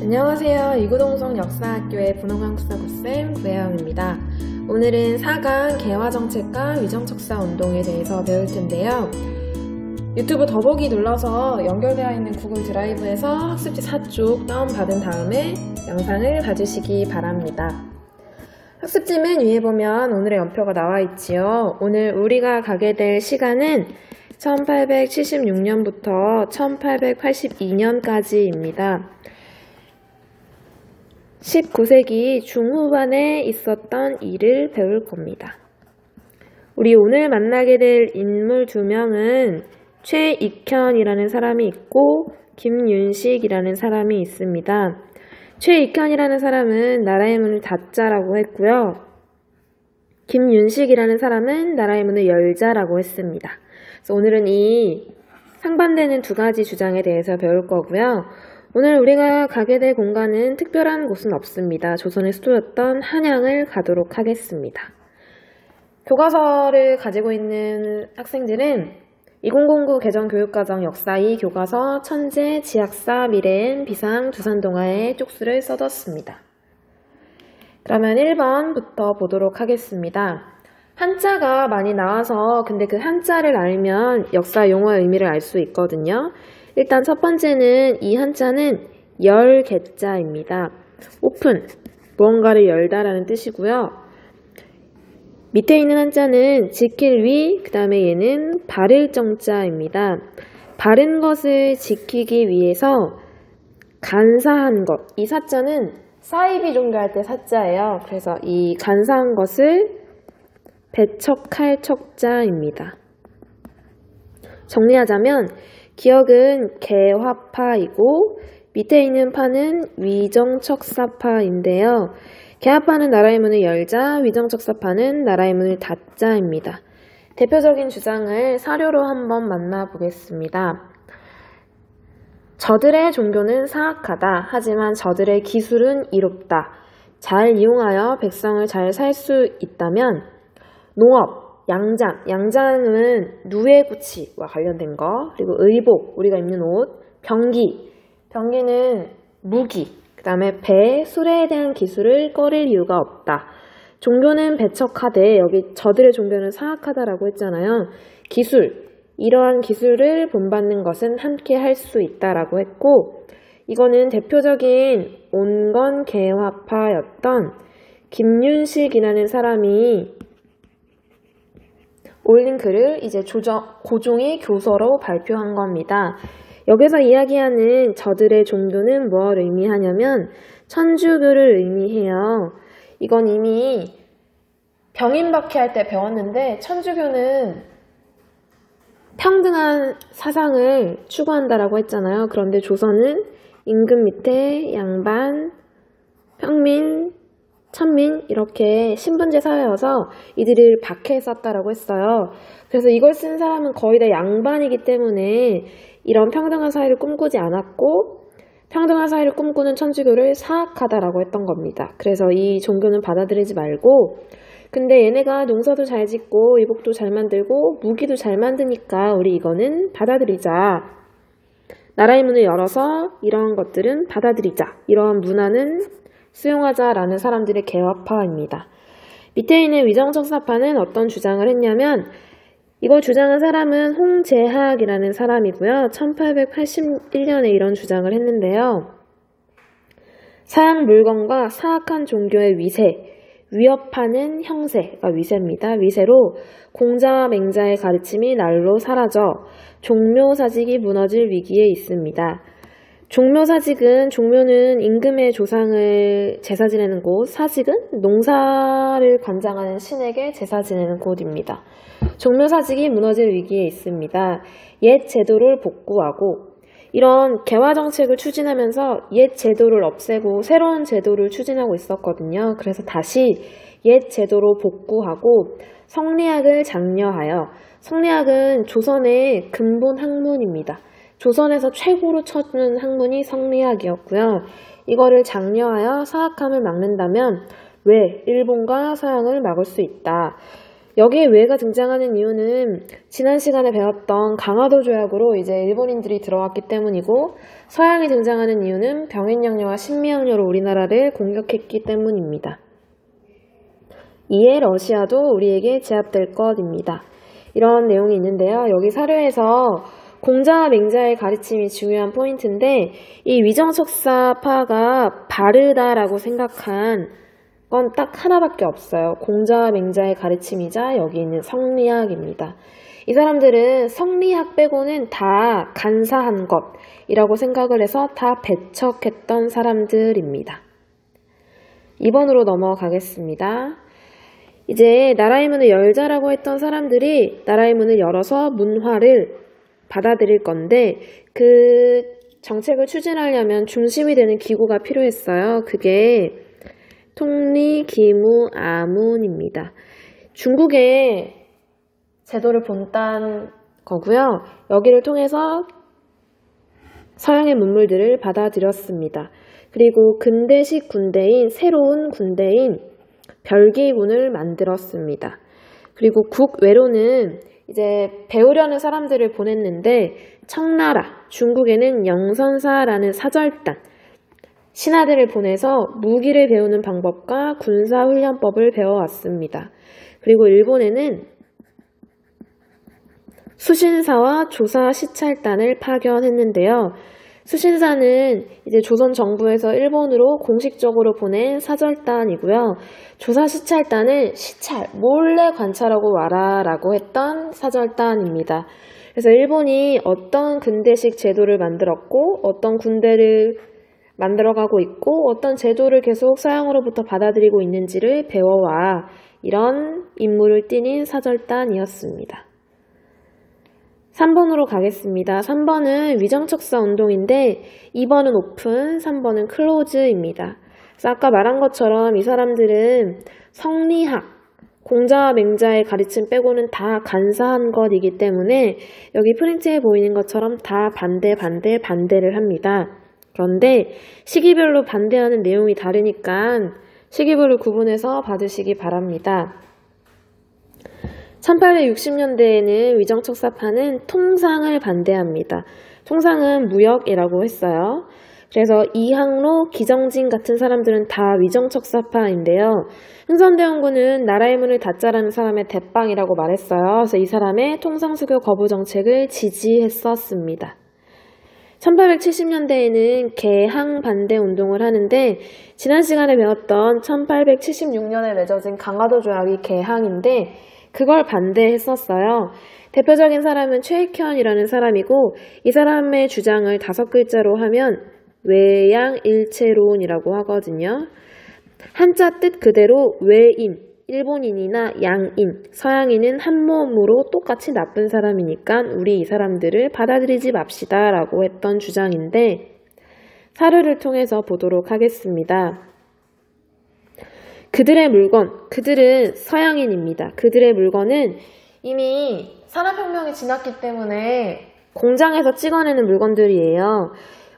안녕하세요. 이구동성 역사학교의 분홍한국사고쌤 구혜영입니다. 오늘은 4강 개화정책과 위정척사운동에 대해서 배울 텐데요. 유튜브 더보기 눌러서 연결되어 있는 구글 드라이브에서 학습지 4쪽 다운받은 다음에 영상을 봐주시기 바랍니다. 학습지 맨 위에 보면 오늘의 연표가 나와 있지요. 오늘 우리가 가게 될 시간은 1876년부터 1882년까지입니다. 19세기 중후반에 있었던 일을 배울 겁니다. 우리 오늘 만나게 될 인물 두 명은 최익현이라는 사람이 있고 김윤식이라는 사람이 있습니다. 최익현이라는 사람은 나라의 문을 닫자라고 했고요. 김윤식이라는 사람은 나라의 문을 열자라고 했습니다. 그래서 오늘은 이 상반되는 두 가지 주장에 대해서 배울 거고요. 오늘 우리가 가게 될 공간은 특별한 곳은 없습니다. 조선의 수도였던 한양을 가도록 하겠습니다. 교과서를 가지고 있는 학생들은 2009 개정교육과정 역사 2 교과서 천재, 지학사, 미래엔, 비상, 두산동화의 쪽수를 써뒀습니다. 그러면 1번부터 보도록 하겠습니다. 한자가 많이 나와서 근데 그 한자를 알면 역사 용어의 의미를 알 수 있거든요. 일단 첫 번째는 이 한자는 열개자입니다. 오픈, 무언가를 열다라는 뜻이고요. 밑에 있는 한자는 지킬 위, 그 다음에 얘는 바를 정자입니다. 바른 것을 지키기 위해서 간사한 것, 이 사자는 사이비 종교할 때 사자예요. 그래서 이 간사한 것을 배척할 척자입니다. 정리하자면 기역은 개화파이고 밑에 있는 파는 위정척사파인데요. 개화파는 나라의 문을 열자, 위정척사파는 나라의 문을 닫자입니다. 대표적인 주장을 사료로 한번 만나보겠습니다. 저들의 종교는 사악하다. 하지만 저들의 기술은 이롭다. 잘 이용하여 백성을 잘 살 수 있다면 농업, 양장은 누에구치와 관련된 거, 그리고 의복, 우리가 입는 옷, 병기는 무기, 그 다음에 배, 수레에 대한 기술을 꺼릴 이유가 없다. 종교는 배척하되, 여기 저들의 종교는 사악하다라고 했잖아요. 기술, 이러한 기술을 본받는 것은 함께 할 수 있다라고 했고, 이거는 대표적인 온건개화파였던 김윤식이라는 사람이 올린 글을 이제 고종이 교서로 발표한 겁니다. 여기서 이야기하는 저들의 종교는 뭘 의미하냐면 천주교를 의미해요. 이건 이미 병인박해 할 때 배웠는데 천주교는 평등한 사상을 추구한다라고 했잖아요. 그런데 조선은 임금 밑에 양반, 평민, 천민 이렇게 신분제 사회여서 이들을 박해했었다라고 했어요. 그래서 이걸 쓴 사람은 거의 다 양반이기 때문에 이런 평등한 사회를 꿈꾸지 않았고 평등한 사회를 꿈꾸는 천주교를 사악하다라고 했던 겁니다. 그래서 이 종교는 받아들이지 말고 근데 얘네가 농사도 잘 짓고 의복도 잘 만들고 무기도 잘 만드니까 우리 이거는 받아들이자. 나라의 문을 열어서 이러한 것들은 받아들이자. 이러한 문화는 수용하자라는 사람들의 개화파입니다. 밑에 있는 위정척사파는 어떤 주장을 했냐면 이걸 주장한 사람은 홍재학이라는 사람이고요. 1881년에 이런 주장을 했는데요. 사양 물건과 사악한 종교의 위협하는 형세가 위세입니다. 위세로 공자와 맹자의 가르침이 날로 사라져 종묘사직이 무너질 위기에 있습니다. 종묘는 임금의 조상을 제사 지내는 곳, 사직은 농사를 관장하는 신에게 제사 지내는 곳입니다. 종묘사직이 무너질 위기에 있습니다. 옛 제도를 복구하고 이런 개화정책을 추진하면서 옛 제도를 없애고 새로운 제도를 추진하고 있었거든요. 그래서 다시 옛 제도로 복구하고 성리학을 장려하여 성리학은 조선의 근본 학문입니다. 조선에서 최고로 쳐주는 학문이 성리학이었고요. 이거를 장려하여 사악함을 막는다면 왜 일본과 서양을 막을 수 있다. 여기에 외가 등장하는 이유는 지난 시간에 배웠던 강화도 조약으로 이제 일본인들이 들어왔기 때문이고, 서양이 등장하는 이유는 병인양요와 신미양요로 우리나라를 공격했기 때문입니다. 이에 러시아도 우리에게 제압될 것입니다. 이런 내용이 있는데요. 여기 사료에서 공자와 맹자의 가르침이 중요한 포인트인데, 이 위정척사파가 바르다라고 생각한 건 딱 하나밖에 없어요. 공자와 맹자의 가르침이자 여기 있는 성리학입니다. 이 사람들은 성리학 빼고는 다 간사한 것이라고 생각을 해서 다 배척했던 사람들입니다. 2번으로 넘어가겠습니다. 이제 나라의 문을 열자라고 했던 사람들이 나라의 문을 열어서 문화를 받아들일 건데, 그 정책을 추진하려면 중심이 되는 기구가 필요했어요. 그게 통리기무아문입니다. 중국의 제도를 본딴 거고요. 여기를 통해서 서양의 문물들을 받아들였습니다. 그리고 근대식 군대인 새로운 군대인 별기군을 만들었습니다. 그리고 국외로는 이제 배우려는 사람들을 보냈는데, 청나라, 중국에는 영선사라는 사절단, 신하들을 보내서 무기를 배우는 방법과 군사훈련법을 배워왔습니다. 그리고 일본에는 수신사와 조사시찰단을 파견했는데요. 수신사는 이제 조선 정부에서 일본으로 공식적으로 보낸 사절단이고요. 조사시찰단은 시찰, 몰래 관찰하고 와라라고 했던 사절단입니다. 그래서 일본이 어떤 근대식 제도를 만들었고, 어떤 군대를 만들어가고 있고, 어떤 제도를 계속 서양으로부터 받아들이고 있는지를 배워와, 이런 임무를 띠는 사절단이었습니다. 3번으로 가겠습니다. 3번은 위정척사 운동인데 2번은 오픈, 3번은 클로즈입니다. 그래서 아까 말한 것처럼 이 사람들은 성리학, 공자와 맹자의 가르침 빼고는 다 간사한 것이기 때문에 여기 프린트에 보이는 것처럼 다 반대를 합니다. 그런데 시기별로 반대하는 내용이 다르니까 시기별로 구분해서 봐주시기 바랍니다. 1860년대에는 위정척사파는 통상을 반대합니다. 통상은 무역이라고 했어요. 그래서 이항로, 기정진 같은 사람들은 다 위정척사파인데요. 흥선대원군은 나라의 문을 닫자라는 사람의 대빵이라고 말했어요. 그래서 이 사람의 통상수교 거부 정책을 지지했었습니다. 1870년대에는 개항 반대 운동을 하는데, 지난 시간에 배웠던 1876년에 맺어진 강화도 조약이 개항인데 그걸 반대했었어요. 대표적인 사람은 최익현이라는 사람이고, 이 사람의 주장을 5글자로 하면 외양일체론이라고 하거든요. 한자 뜻 그대로 외인, 일본인이나 양인, 서양인은 한 몸으로 똑같이 나쁜 사람이니까 우리 이 사람들을 받아들이지 맙시다 라고 했던 주장인데, 사료를 통해서 보도록 하겠습니다. 그들의 물건, 그들은 서양인입니다. 그들의 물건은 이미 산업혁명이 지났기 때문에 공장에서 찍어내는 물건들이에요.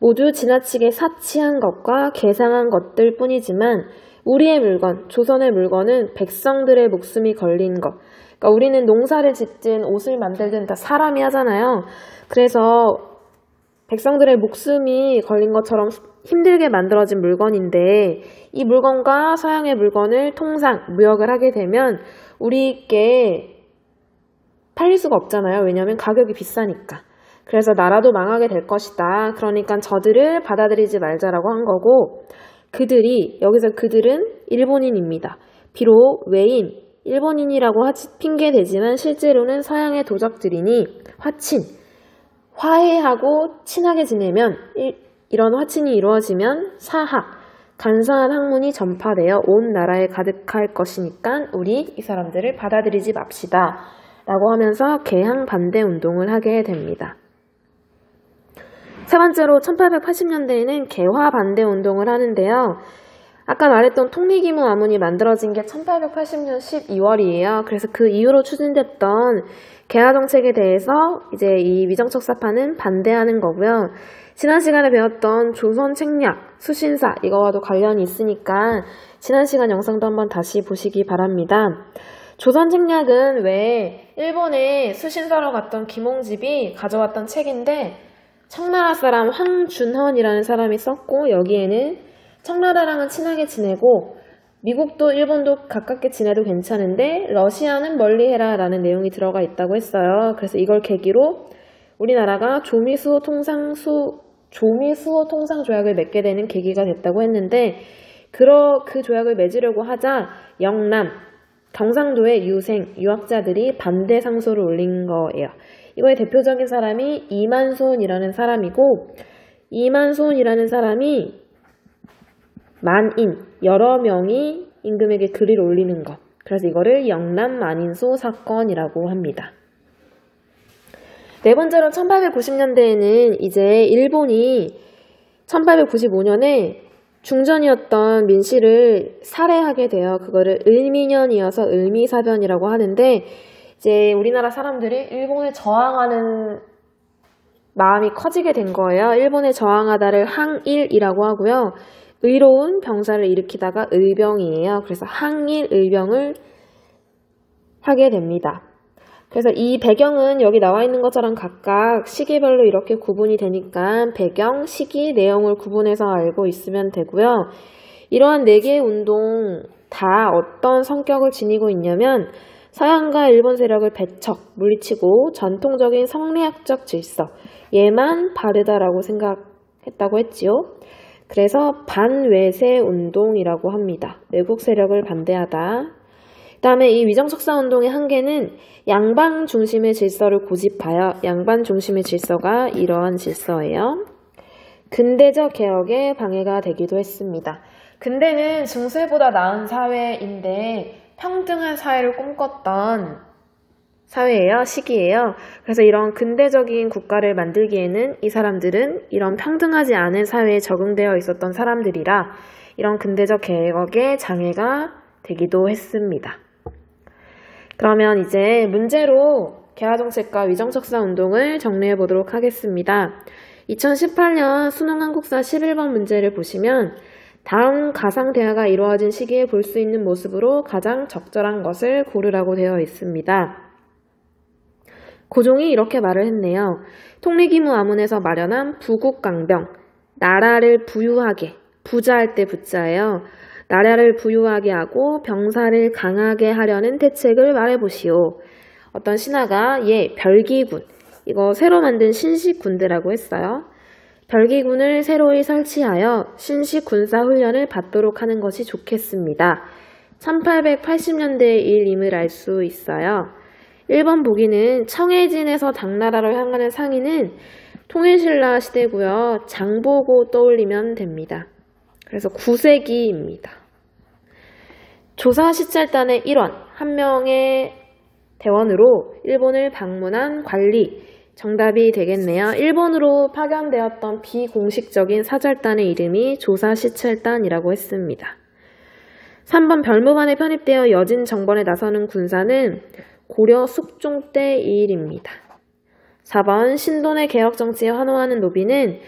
모두 지나치게 사치한 것과 개상한 것들 뿐이지만 우리의 물건, 조선의 물건은 백성들의 목숨이 걸린 것. 그러니까 우리는 농사를 짓든 옷을 만들든 다 사람이 하잖아요. 그래서 백성들의 목숨이 걸린 것처럼 힘들게 만들어진 물건인데, 이 물건과 서양의 물건을 통상 무역을 하게 되면 우리께 팔릴 수가 없잖아요. 왜냐하면 가격이 비싸니까. 그래서 나라도 망하게 될 것이다. 그러니까 저들을 받아들이지 말자라고 한 거고, 그들이, 여기서 그들은 일본인입니다. 비록 외인, 일본인이라고 핑계대지만 실제로는 서양의 도적들이니 화해하고 친하게 지내면, 이런 화친이 이루어지면 사학, 간사한 학문이 전파되어 온 나라에 가득할 것이니까 우리 이 사람들을 받아들이지 맙시다 라고 하면서 개항 반대 운동을 하게 됩니다. 세 번째로 1880년대에는 개화 반대 운동을 하는데요. 아까 말했던 통리기무 아문이 만들어진 게 1880년 12월이에요. 그래서 그 이후로 추진됐던 개화 정책에 대해서 이제 이 위정척사파는 반대하는 거고요. 지난 시간에 배웠던 조선 책략, 수신사 이거와도 관련이 있으니까 지난 시간 영상도 한번 다시 보시기 바랍니다. 조선 책략은 왜 일본에 수신사로 갔던 김홍집이 가져왔던 책인데 청나라 사람 황준헌이라는 사람이 썼고 여기에는 청나라랑은 친하게 지내고 미국도 일본도 가깝게 지내도 괜찮은데 러시아는 멀리해라 라는 내용이 들어가 있다고 했어요. 그래서 이걸 계기로 우리나라가 조미수호 통상 조약을 맺게 되는 계기가 됐다고 했는데 그 조약을 맺으려고 하자 영남, 경상도의 유학자들이 반대 상소를 올린 거예요. 이거의 대표적인 사람이 이만손이라는 사람이고 이만손이라는 사람이 만인, 여러 명이 임금에게 글을 올리는 것. 그래서 이거를 영남 만인소 사건이라고 합니다. 네 번째로 1890년대에는 이제 일본이 1895년에 중전이었던 민씨를 살해하게 돼요. 그거를 을미년이어서 을미사변이라고 하는데 이제 우리나라 사람들이 일본에 저항하는 마음이 커지게 된 거예요. 일본에 저항하다를 항일이라고 하고요. 의로운 병사를 일으키다가 의병이에요. 그래서 항일의병을 하게 됩니다. 그래서 이 배경은 여기 나와 있는 것처럼 각각 시기별로 이렇게 구분이 되니까 배경, 시기, 내용을 구분해서 알고 있으면 되고요. 이러한 4개의 운동 다 어떤 성격을 지니고 있냐면 서양과 일본 세력을 배척, 물리치고 전통적인 성리학적 질서, 얘만 바르다라고 생각했다고 했지요. 그래서 반외세 운동이라고 합니다. 외국 세력을 반대하다. 그 다음에 이 위정척사 운동의 한계는 양반 중심의 질서를 고집하여 양반 중심의 질서가 이러한 질서예요. 근대적 개혁에 방해가 되기도 했습니다. 근대는 중세보다 나은 사회인데 평등한 사회를 꿈꿨던 사회예요. 시기예요. 그래서 이런 근대적인 국가를 만들기에는 이 사람들은 이런 평등하지 않은 사회에 적응되어 있었던 사람들이라 이런 근대적 개혁에 장애가 되기도 했습니다. 그러면 이제 문제로 개화정책과 위정척사 운동을 정리해 보도록 하겠습니다. 2018년 수능 한국사 11번 문제를 보시면 다음 가상 대화가 이루어진 시기에 볼 수 있는 모습으로 가장 적절한 것을 고르라고 되어 있습니다. 고종이 이렇게 말을 했네요. 통리기무 아문에서 마련한 부국강병, 나라를 부유하게, 부자할 때 부자예요. 나라를 부유하게 하고 병사를 강하게 하려는 대책을 말해보시오. 어떤 신하가 별기군, 이거 새로 만든 신식군대라고 했어요. 별기군을 새로이 설치하여 신식 군사 훈련을 받도록 하는 것이 좋겠습니다. 1880년대의 일임을 알 수 있어요. 1번 보기는 청해진에서 당나라로 향하는 상인은 통일신라 시대고요. 장보고 떠올리면 됩니다. 그래서 9세기입니다. 조사시찰단의 일원, 한 명의 대원으로 일본을 방문한 관리, 정답이 되겠네요. 일본으로 파견되었던 비공식적인 사절단의 이름이 조사시찰단이라고 했습니다. 3번 별무반에 편입되어 여진 정번에 나서는 군사는 고려 숙종 때 일입니다. 4번 신돈의 개혁 정치에 환호하는 노비는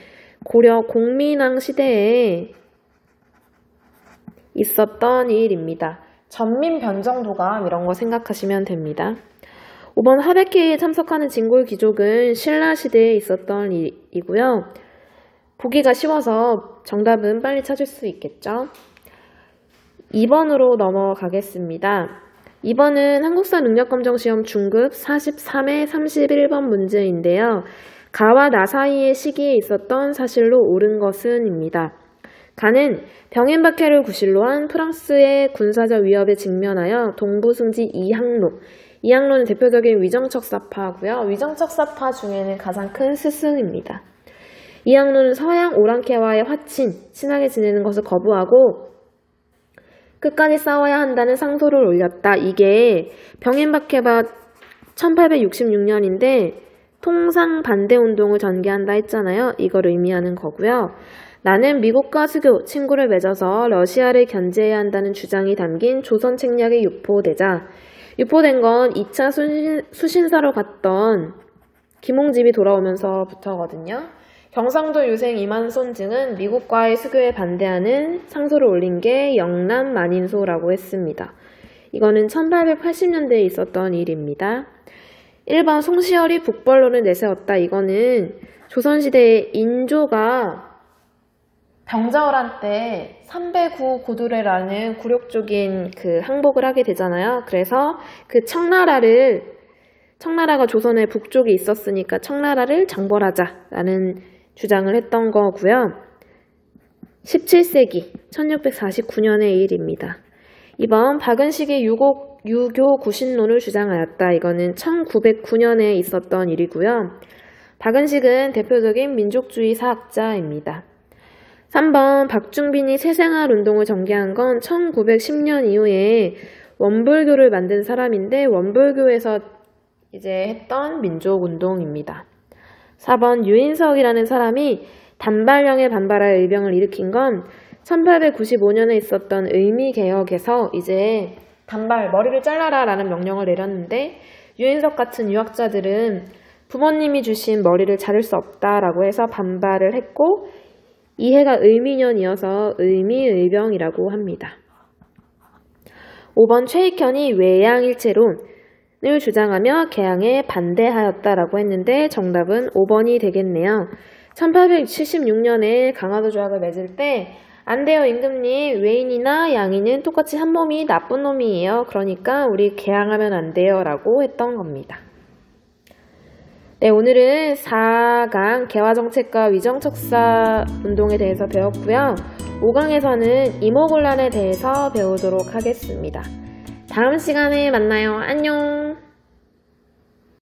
고려 공민왕 시대에 있었던 일입니다. 전민변정도감 이런 거 생각하시면 됩니다. 5번 하백회에 참석하는 진골 귀족은 신라 시대에 있었던 일이고요. 보기가 쉬워서 정답은 빨리 찾을 수 있겠죠. 2번으로 넘어가겠습니다. 2번은 한국사 능력검정시험 중급 43회 31번 문제인데요. 가와 나 사이의 시기에 있었던 사실로 옳은 것은 입니다. 가는 병앤박해를 구실로 한 프랑스의 군사적 위협에 직면하여 동부승지 이항로는 대표적인 위정척사파고요. 위정척사파 중에는 가장 큰 스승입니다. 이항로는 서양 오랑캐와의 친하게 지내는 것을 거부하고 끝까지 싸워야 한다는 상소를 올렸다. 이게 병앤박해가 1866년인데 통상 반대운동을 전개한다 했잖아요. 이걸 의미하는 거고요. 나는 미국과 수교, 친구를 맺어서 러시아를 견제해야 한다는 주장이 담긴 조선 책략에 유포되자 유포된 건 2차 수신사로 갔던 김홍집이 돌아오면서부터거든요. 경상도 유생 이만손 등은 미국과의 수교에 반대하는 상소를 올린 게 영남 만인소라고 했습니다. 이거는 1880년대에 있었던 일입니다. 1번 송시열이 북벌론을 내세웠다. 이거는 조선시대의 인조가 병자호란 때 309 고두례라는 굴욕적인 그 항복을 하게 되잖아요. 그래서 그 청나라가 조선의 북쪽에 있었으니까 청나라를 장벌하자라는 주장을 했던 거고요. 17세기 1649년의 일입니다. 2번 박은식이 유교 구신론을 주장하였다. 이거는 1909년에 있었던 일이고요. 박은식은 대표적인 민족주의 사학자입니다. 3번 박중빈이 새생활 운동을 전개한 건 1910년 이후에 원불교를 만든 사람인데 원불교에서 이제 했던 민족운동입니다. 4번 유인석이라는 사람이 단발령에 반발할 의병을 일으킨 건 1895년에 있었던 의미개혁에서 이제 머리를 잘라라 라는 명령을 내렸는데 유인석 같은 유학자들은 부모님이 주신 머리를 자를 수 없다라고 해서 반발을 했고 이 해가 의미년이어서 의미의병이라고 합니다. 5번 최익현이 외양일체론을 주장하며 개항에 반대하였다라고 했는데 정답은 5번이 되겠네요. 1876년에 강화도 조약을 맺을 때 안 돼요 임금님, 외인이나 양인은 똑같이 한 몸이 나쁜 놈이에요. 그러니까 우리 개항하면 안 돼요 라고 했던 겁니다. 네, 오늘은 4강 개화정책과 위정척사 운동에 대해서 배웠고요. 5강에서는 이모군란에 대해서 배우도록 하겠습니다. 다음 시간에 만나요. 안녕.